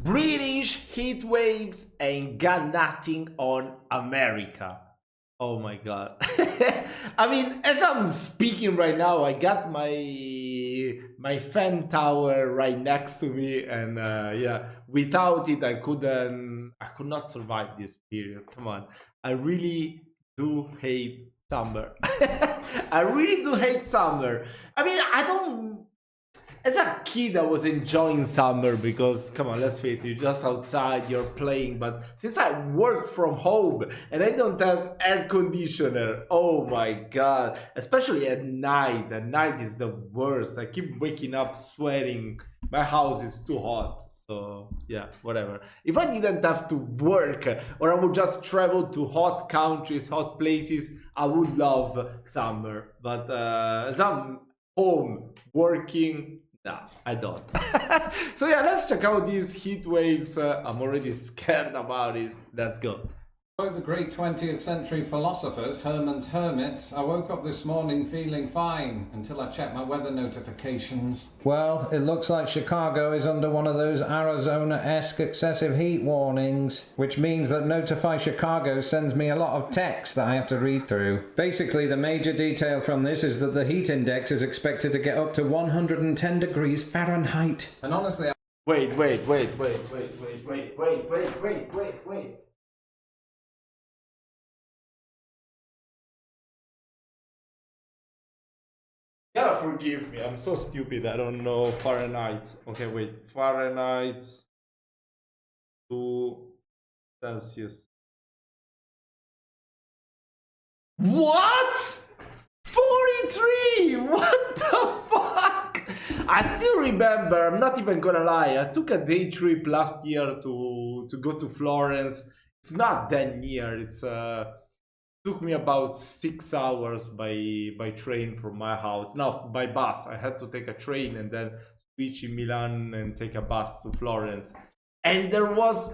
British heat waves ain't got nothing on America. Oh my god. I mean, as I'm speaking right now, I got my fan tower right next to me, and yeah, without it I could not survive this period. Come on. I really do hate summer. I really do hate summer. I mean, I don't. As a kid, I was enjoying summer because, come on, let's face it, you're just outside, you're playing. But since I work from home and I don't have air conditioner, oh my god, especially at night. At night is the worst. I keep waking up sweating. My house is too hot. So, yeah, whatever. If I didn't have to work or I would just travel to hot countries, hot places, I would love summer. But as I'm home working, no, I don't. So yeah, let's check out these heat waves. I'm already scared about it. Let's go. Quote the great 20th century philosophers, Herman's Hermits, I woke up this morning feeling fine until I checked my weather notifications. Well, it looks like Chicago is under one of those Arizona-esque excessive heat warnings, which means that Notify Chicago sends me a lot of text that I have to read through. Basically, the major detail from this is that the heat index is expected to get up to 110 degrees Fahrenheit. And honestly, Wait. Gotta forgive me, I'm so stupid, I don't know Fahrenheit. Okay, wait, Fahrenheit to Celsius. What? 43? What the fuck? I still remember, I'm not even gonna lie, I took a day trip last year to go to Florence. It's not that near, it's took me about 6 hours by train from my house. No, by bus. I had to take a train and then switch in Milan and take a bus to Florence. And there was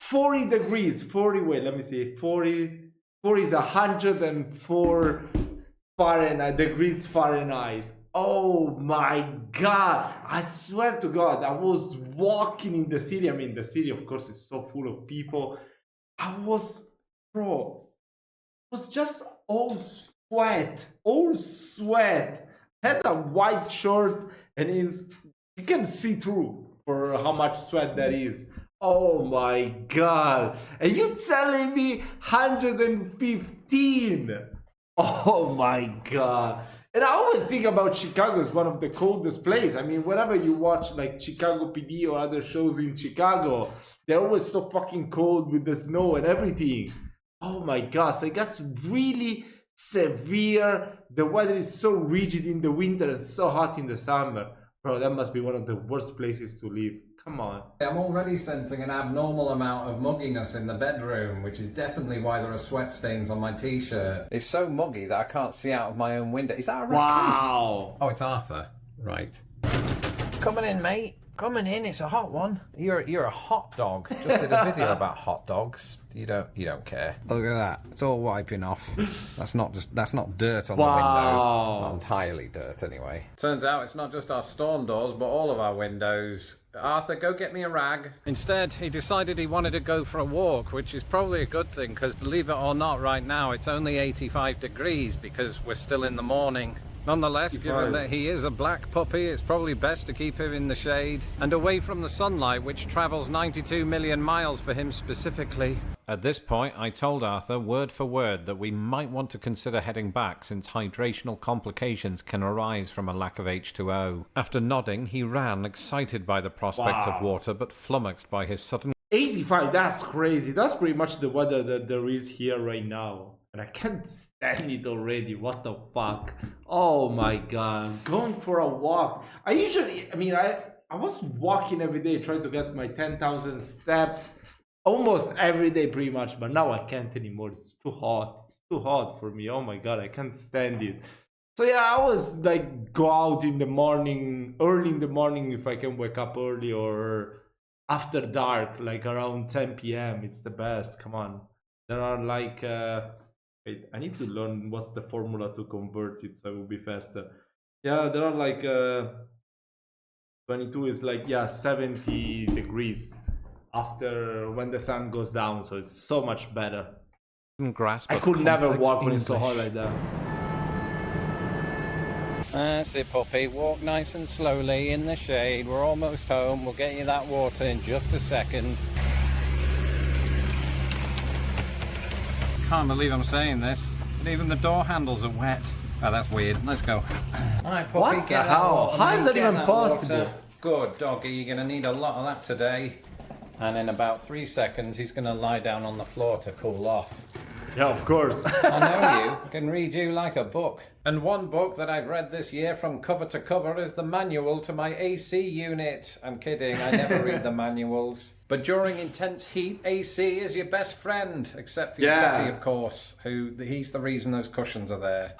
40 degrees. 40, wait, let me see. 40 is 104 Fahrenheit, degrees Fahrenheit. Oh my god. I swear to god, I was walking in the city. I mean, the city, of course, is so full of people. I was, bro, was just all sweat. Had a white shirt and you can see through for how much sweat that is. Oh my god. And you telling me 115? Oh my god. And I always think about Chicago as one of the coldest places. I mean, whenever you watch like Chicago PD or other shows in Chicago, they're always so fucking cold with the snow and everything. Oh my gosh, it gets really severe. The weather is so rigid in the winter and so hot in the summer. Bro, that must be one of the worst places to live. Come on. I'm already sensing an abnormal amount of mugginess in the bedroom, which is definitely why there are sweat stains on my t-shirt. It's so muggy that I can't see out of my own window. Is that a raccoon? Wow. Oh, it's Arthur. Right. Coming in, mate. Coming in, it's a hot one. You're a hot dog. Just did a video about hot dogs. You don't care. Look at that. It's all wiping off. That's not dirt on the window. Not entirely dirt anyway. Turns out it's not just our storm doors, but all of our windows. Arthur, go get me a rag. Instead, he decided he wanted to go for a walk, which is probably a good thing, because believe it or not, right now it's only 85 degrees because we're still in the morning. Nonetheless, given that he is a black puppy, it's probably best to keep him in the shade and away from the sunlight, which travels 92 million miles for him specifically. At this point, I told Arthur word for word that we might want to consider heading back since hydrational complications can arise from a lack of H2O. After nodding, he ran, excited by the prospect of water, but flummoxed by his sudden 85, that's crazy. That's pretty much the weather that there is here right now. And I can't stand it already. What the fuck? Oh my god. Going for a walk. I was walking every day, trying to get my 10,000 steps almost every day pretty much, but now I can't anymore. It's too hot. It's too hot for me. Oh my god, I can't stand it. So yeah, I was like go out in the morning, early in the morning if I can wake up early, or after dark, like around 10 p.m. It's the best. Come on. There are like wait, I need to learn what's the formula to convert it so it will be faster. Yeah, there are like 22 is like, yeah, 70 degrees after when the sun goes down, so it's so much better. Grasp I of could never complex walk when it's so hot English. like that. That's it, puppy. Walk nice and slowly in the shade. We're almost home. We'll get you that water in just a second. Can't believe I'm saying this, but even the door handles are wet. Oh, that's weird. Let's go. Alright, puppy, What get the that hell? water, How mate. is that Get even water. possible? Good doggy, you're going to need a lot of that today. And in about 3 seconds, he's going to lie down on the floor to cool off. Yeah, of course. I know you. I can read you like a book. And one book that I've read this year from cover to cover is the manual to my AC unit. I'm kidding, I never read the manuals. But during intense heat, AC is your best friend. Except for your puppy, of course, he's the reason those cushions are there.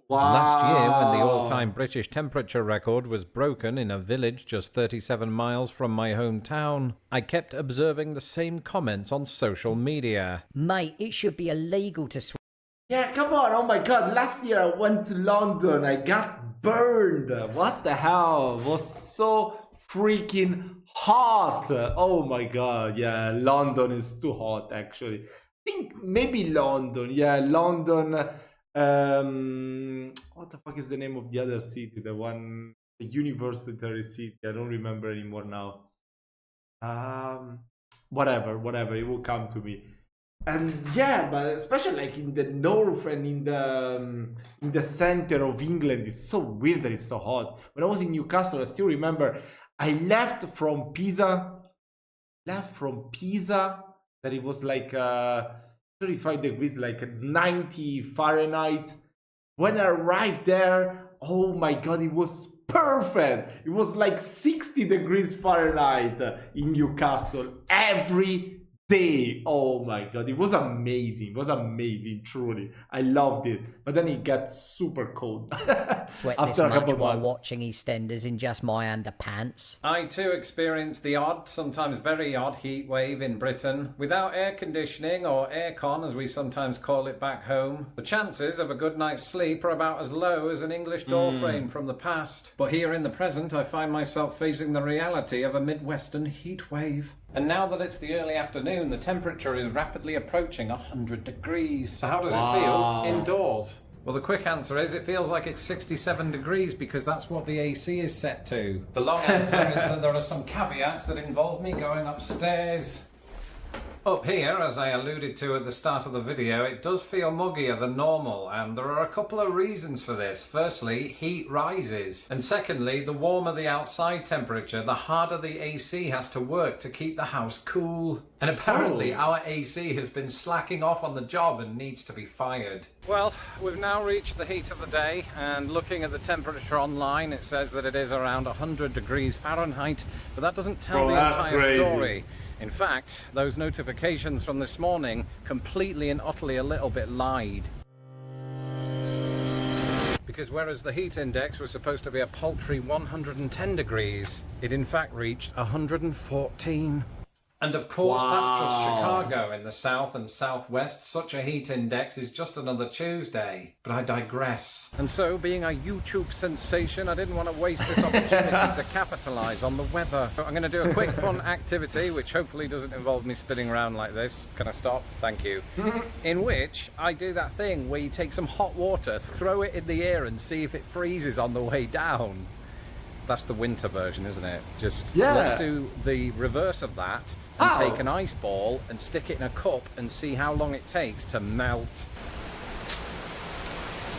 Wow. Last year, when the all-time British temperature record was broken in a village just 37 miles from my hometown, I kept observing the same comments on social media. Mate, it should be illegal to swear. Yeah, come on. Oh my god. Last year I went to London. I got burned. What the hell? It was so freaking hot. Oh my god. Yeah, London is too hot actually. I think maybe London. Yeah, London. What the fuck is the name of the other city? The university city. I don't remember anymore now. Whatever. It will come to me. And yeah, but especially like in the north and in the center of England, it's so weird that it's so hot. When I was in Newcastle, I still remember I left from Pisa, that it was like 35 degrees, like 90 Fahrenheit. When I arrived there, oh my god, it was perfect. It was like 60 degrees Fahrenheit in Newcastle every day. Oh my god, it was amazing, truly. I loved it. But then it got super cold Sweat this after a much couple of while months. watching EastEnders in just my underpants. I too experienced the odd, sometimes very odd heat wave in Britain. Without air conditioning, or aircon as we sometimes call it back home, the chances of a good night's sleep are about as low as an English door frame from the past. But here in the present, I find myself facing the reality of a Midwestern heat wave. And now that it's the early afternoon, the temperature is rapidly approaching 100 degrees. So how does it feel indoors? Well, the quick answer is it feels like it's 67 degrees because that's what the AC is set to. The long answer is that there are some caveats that involve me going upstairs. Up here, as I alluded to at the start of the video, it does feel muggier than normal, and there are a couple of reasons for this. Firstly, heat rises, and secondly, the warmer the outside temperature, the harder the AC has to work to keep the house cool. And apparently our AC has been slacking off on the job and needs to be fired. Well, we've now reached the heat of the day, and looking at the temperature online, it says that it is around 100 degrees Fahrenheit, but that doesn't tell the entire story. In fact, those notifications from this morning completely and utterly a little bit lied. Because whereas the heat index was supposed to be a paltry 110 degrees, it in fact reached 114. And of course, that's just Chicago. In the south and southwest, such a heat index is just another Tuesday. But I digress. And so, being a YouTube sensation, I didn't want to waste this opportunity to capitalise on the weather. So I'm going to do a quick fun activity, which hopefully doesn't involve me spinning around like this. Can I stop? Thank you. In which I do that thing where you take some hot water, throw it in the air and see if it freezes on the way down. That's the winter version, isn't it? Just let's do the reverse of that. And take an ice ball and stick it in a cup and see how long it takes to melt.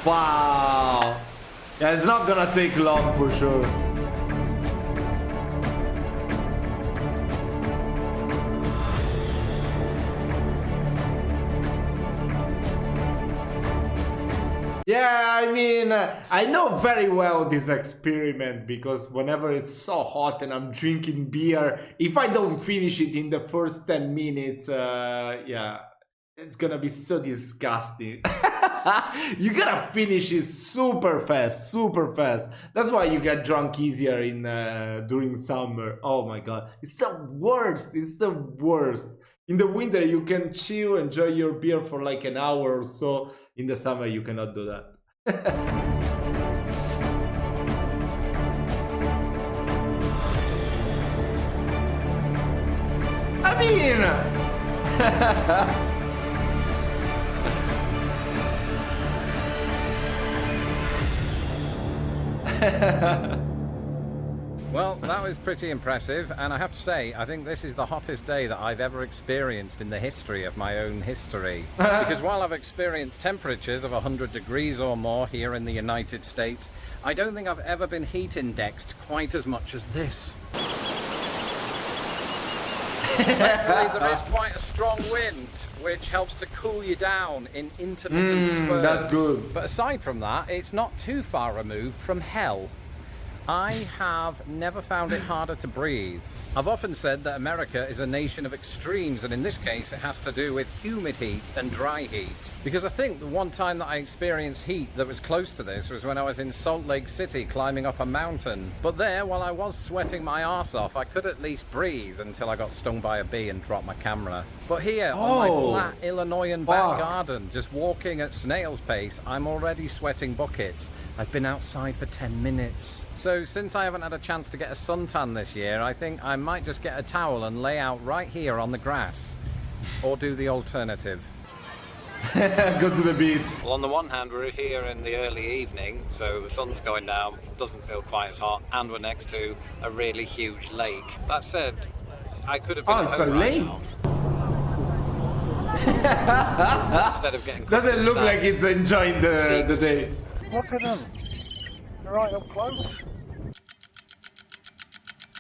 Wow. Yeah, it's not gonna take long for sure. Yeah, I mean, I know very well this experiment because whenever it's so hot and I'm drinking beer, if I don't finish it in the first 10 minutes, yeah, it's gonna be so disgusting. You gotta finish it super fast, super fast. That's why you get drunk easier in during summer. Oh my god, it's the worst. It's the worst. In the winter, you can chill, enjoy your beer for like an hour or so. In the summer, you cannot do that. Well, that was pretty impressive, and I have to say, I think this is the hottest day that I've ever experienced in the history of my own history. Because while I've experienced temperatures of 100 degrees or more here in the United States, I don't think I've ever been heat indexed quite as much as this. Thankfully, there is quite a strong wind, which helps to cool you down in intermittent spurts. That's good. But aside from that, it's not too far removed from hell. I have never found it harder to breathe. I've often said that America is a nation of extremes, and in this case it has to do with humid heat and dry heat. Because I think the one time that I experienced heat that was close to this was when I was in Salt Lake City climbing up a mountain. But there, while I was sweating my arse off, I could at least breathe until I got stung by a bee and dropped my camera. But here, on my flat Illinoisan back garden, just walking at snail's pace, I'm already sweating buckets. I've been outside for 10 minutes. So since I haven't had a chance to get a suntan this year, I think I might just get a towel and lay out right here on the grass. Or do the alternative. Go to the beach. Well, on the one hand, we're here in the early evening, so the sun's going down, doesn't feel quite as hot, and we're next to a really huge lake. That said, I could have been Oh, it's a lake. Instead of getting Doesn't look like it's enjoying the day. Look at them. They're right up close.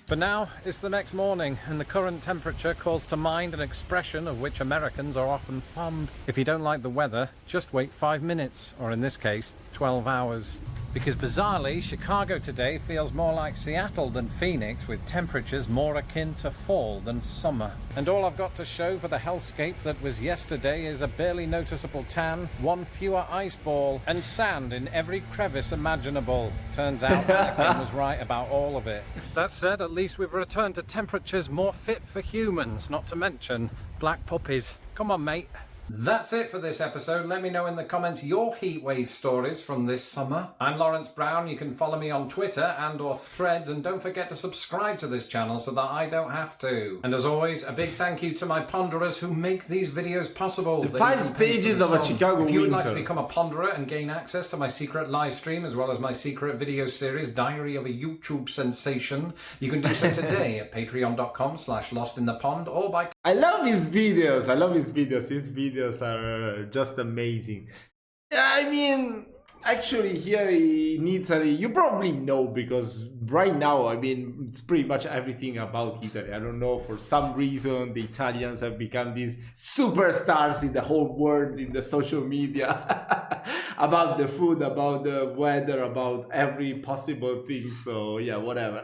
But now it's the next morning, and the current temperature calls to mind an expression of which Americans are often fond. If you don't like the weather, just wait 5 minutes, or in this case, 12 hours. Because bizarrely, Chicago today feels more like Seattle than Phoenix, with temperatures more akin to fall than summer. And all I've got to show for the hellscape that was yesterday is a barely noticeable tan, one fewer ice ball, and sand in every crevice imaginable. Turns out Anakin was right about all of it. That said, at least we've returned to temperatures more fit for humans, not to mention black puppies. Come on, mate. That's it for this episode. Let me know in the comments your heatwave stories from this summer. I'm Lawrence Brown. You can follow me on Twitter and or Threads, and don't forget to subscribe to this channel so that I don't have to. And as always, a big thank you to my ponderers who make these videos possible. The 5 stages of a Chicago If you would like to winter. become a ponderer and gain access to my secret live stream as well as my secret video series, Diary of a YouTube Sensation, you can do so today at patreon.com/lostinthepond or by... I love his videos. His videos are just amazing. I mean, actually here in Italy, you probably know, because right now, I mean, it's pretty much everything about Italy. I don't know, for some reason, the Italians have become these superstars in the whole world, in the social media, about the food, about the weather, about every possible thing. So yeah, whatever.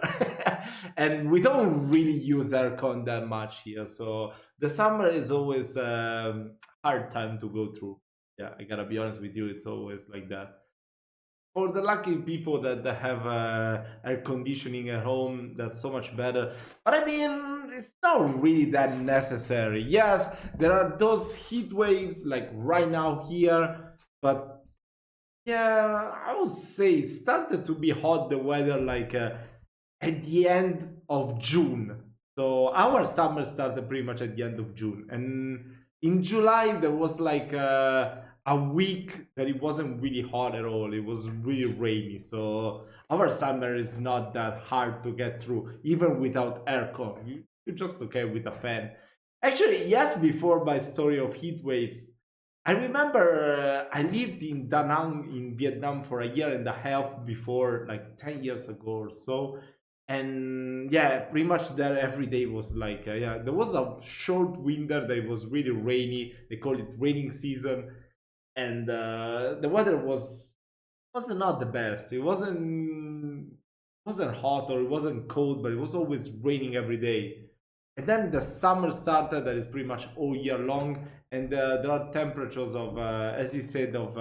And we don't really use aircon that much here. So the summer is always hard time to go through. Yeah, I gotta be honest with you, it's always like that. For the lucky people that have air conditioning at home, that's so much better. But I mean, it's not really that necessary. Yes, there are those heat waves like right now here, but yeah, I would say it started to be hot, the weather, like at the end of June. So our summer started pretty much at the end of June, and in July there was like a week that it wasn't really hot at all. It was really rainy. So our summer is not that hard to get through, even without aircon. You're just okay with a fan. Actually, yes, before my story of heat waves, I remember I lived in Da Nang in Vietnam for a year and a half before, like 10 years ago or so. And yeah, pretty much there every day was like, yeah, there was a short winter that was really rainy. They call it raining season. And the weather was not the best. It wasn't hot or it wasn't cold, but it was always raining every day. And then the summer started, that is pretty much all year long, and there are temperatures of, as you said, of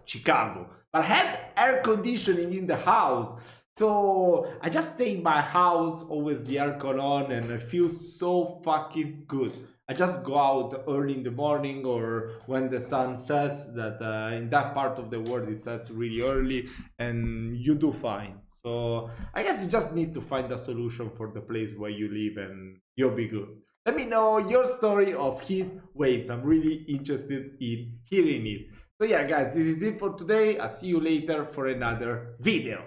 Chicago. But I had air conditioning in the house, so I just stay in my house, always the aircon on, and I feel so fucking good. I just go out early in the morning or when the sun sets, that in that part of the world it sets really early, and you do fine. So I guess you just need to find a solution for the place where you live and you'll be good. Let me know your story of heat waves. I'm really interested in hearing it. So yeah, guys, this is it for today. I'll see you later for another video.